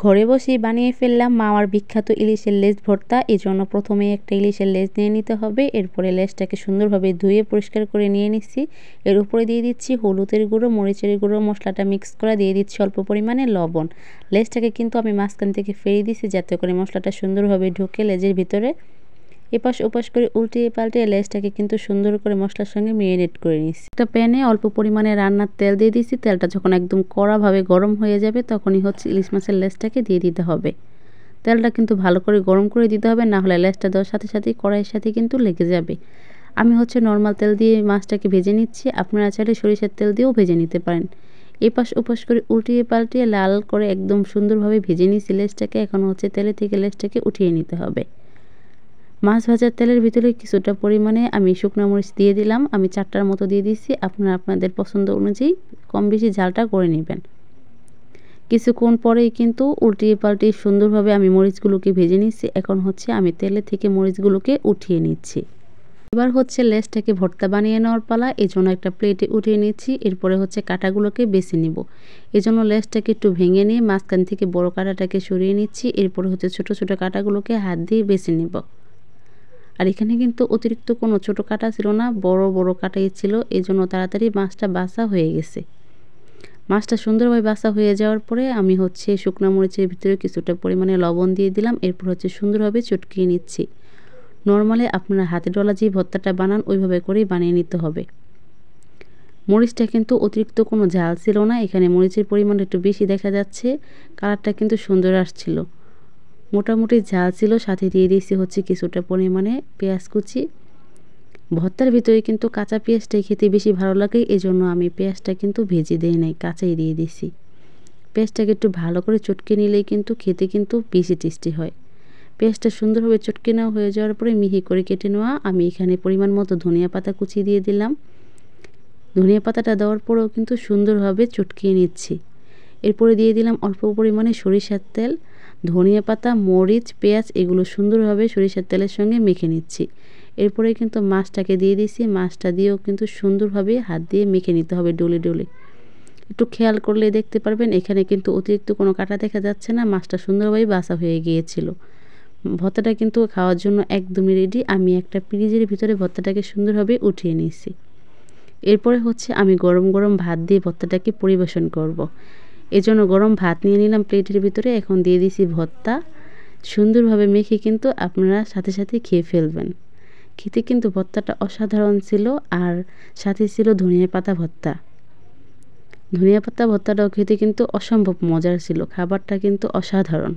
ঘরে বসেই বানিয়ে ফেললাম মামার বিখ্যাত ইলিশের লেজ ভর্তা। এই জন্য প্রথমে একটা ইলিশের লেজ নিয়ে নিতে হবে। এরপরে লেজটাকে সুন্দরভাবে ধুয়ে পরিষ্কার করে নিয়ে নিচ্ছি। এর উপরে দিয়ে দিচ্ছি হলুদের গুঁড়ো, মরিচের গুঁড়ো, মশলাটা মিক্স করে দিয়ে দিচ্ছি অল্প পরিমাণে লবণ। লেজটাকে কিন্তু আমি মাঝখান থেকে ফেরিয়ে দিচ্ছি যাতে করে মশলাটা সুন্দরভাবে ঢুকে লেজের ভিতরে। এপাশ ওপাশ করে উল্টিয়ে পাল্টিয়ে লেজটাকে কিন্তু সুন্দর করে মশলার সঙ্গে মেরিনেট করে নিচ্ছি। একটা প্যানে অল্প পরিমাণে রান্নার তেল দিয়ে দিচ্ছি। তেলটা যখন একদম কড়াভাবে গরম হয়ে যাবে তখনই হচ্ছে ইলিশ মাছের লেজটাকে দিয়ে দিতে হবে। তেলটা কিন্তু ভালো করে গরম করে দিতে হবে, না হলে লেজটা দেওয়ার সাথে সাথেই কড়াইয়ের সাথে কিন্তু লেগে যাবে। আমি হচ্ছে নর্মাল তেল দিয়ে মাছটাকে ভেজে নিচ্ছি, আপনারা চাইলে সরিষার তেল দিয়েও ভেজে নিতে পারেন। এপাশ ওপাশ করে উল্টিয়ে পাল্টিয়ে লাল করে একদম সুন্দরভাবে ভেজে নিচ্ছি লেজটাকে। এখন হচ্ছে তেলে থেকে লেজটাকে উঠিয়ে নিতে হবে। মাছ ভাজার তেলের ভিতরে কিছুটা পরিমাণে আমি শুকনো মরিচ দিয়ে দিলাম। আমি 4টার মতো দিয়ে দিচ্ছি, আপনারা আপনাদের পছন্দ অনুযায়ী কম বেশি ঝালটা করে নেবেন। কিছুক্ষণ পরেই কিন্তু উল্টিয়ে পাল্টিয়ে সুন্দরভাবে আমি মরিচগুলোকে ভেজে নিচ্ছি। এখন হচ্ছে আমি তেলে থেকে মরিচগুলোকে উঠিয়ে নিচ্ছি। এবার হচ্ছে লেজটাকে ভর্তা বানিয়ে নেওয়ার পালা। এই জন্য একটা প্লেটে উঠিয়ে নিচ্ছি। এরপরে হচ্ছে কাঁটাগুলোকে বেছে নিব। এই জন্য লেজটাকে একটু ভেঙে নিয়ে মাঝখান থেকে বড় কাঁটাটাকে সরিয়ে নিচ্ছি। এরপরে হচ্ছে ছোট ছোট কাঁটাগুলোকে হাত দিয়ে বেছে নিব। আর এখানে কিন্তু অতিরিক্ত কোনো ছোট কাটা ছিল না, বড় বড় কাটাই ছিল। এই জন্য তাড়াতাড়ি মাছটা বাছা হয়ে গেছে। মাছটা সুন্দরভাবে বাছা হয়ে যাওয়ার পরে আমি হচ্ছে শুকনো মরিচের ভিতরে কিছুটা পরিমাণে লবণ দিয়ে দিলাম। এরপর হচ্ছে সুন্দরভাবে চটকিয়ে নিচ্ছি। নর্মালি আপনারা হাতে ডলা যে ভর্তাটা বানান ওইভাবে করেই বানিয়ে নিতে হবে। মরিচটা কিন্তু অতিরিক্ত কোনো ঝাল ছিল না, এখানে মরিচের পরিমাণটা একটু বেশি দেখা যাচ্ছে। কালারটা কিন্তু সুন্দর আসছিল, মোটামুটি ঝাল ছিল। সাথে দিয়ে দিয়েছি হচ্ছে কিছুটা পরিমাণে পেঁয়াজ কুচি। ভর্তার ভিতরে কিন্তু কাঁচা পেঁয়াজটাই খেতে বেশি ভালো লাগে, এই জন্য আমি পেঁয়াজটা কিন্তু ভেজে দিই নাই, কাঁচাই দিয়ে দিছি। পেঁয়াজটাকে একটু ভালো করে চটকে নিলেই কিন্তু খেতে কিন্তু বেশি টেস্টি হয়। পেঁয়াজটা সুন্দরভাবে চটকে নেওয়া হয়ে যাওয়ার পরে মিহি করে কেটে নেওয়া আমি এখানে পরিমাণ মতো ধনিয়া পাতা কুচি দিয়ে দিলাম। ধনিয়া পাতাটা দেওয়ার পরেও কিন্তু সুন্দরভাবে চটকিয়ে নিচ্ছি। এরপরে দিয়ে দিলাম অল্প পরিমাণে সরিষার তেল। ধনিয়া পাতা, মরিচ, পেঁয়াজ এগুলো সুন্দরভাবে সরিষার তেলের সঙ্গে মেখে নিচ্ছি। এরপরে কিন্তু মাছটাকে দিয়ে দিচ্ছি। মাছটা দিয়েও কিন্তু সুন্দরভাবে হাত দিয়ে মেখে নিতে হবে ডলে ডলে। একটু খেয়াল করলে দেখতে পারবেন এখানে কিন্তু অতিরিক্ত কোনো কাটা দেখা যাচ্ছে না, মাছটা সুন্দরভাবে বাছা হয়ে গিয়েছিল। ভর্তাটা কিন্তু খাওয়ার জন্য একদমই রেডি। আমি একটা ফ্রিজের ভিতরে ভর্তাটাকে সুন্দরভাবে উঠিয়ে নিয়েছি। এরপরে হচ্ছে আমি গরম গরম ভাত দিয়ে ভর্তাটাকে পরিবেশন করব। এজন্য গরম ভাত নিয়ে নিলাম প্লেটের ভিতরে। এখন দিয়ে দিছি ভর্তা। সুন্দরভাবে মেখে কিন্তু আপনারা সাথে সাথে খেয়ে ফেলবেন। খেতে কিন্তু ভর্তাটা অসাধারণ ছিল, আর সাথে ছিল ধনিয়া পাতা ভর্তা। ধনিয়া পাতা ভর্তাটাও খেতে কিন্তু অসম্ভব মজার ছিল, খাবারটা কিন্তু অসাধারণ।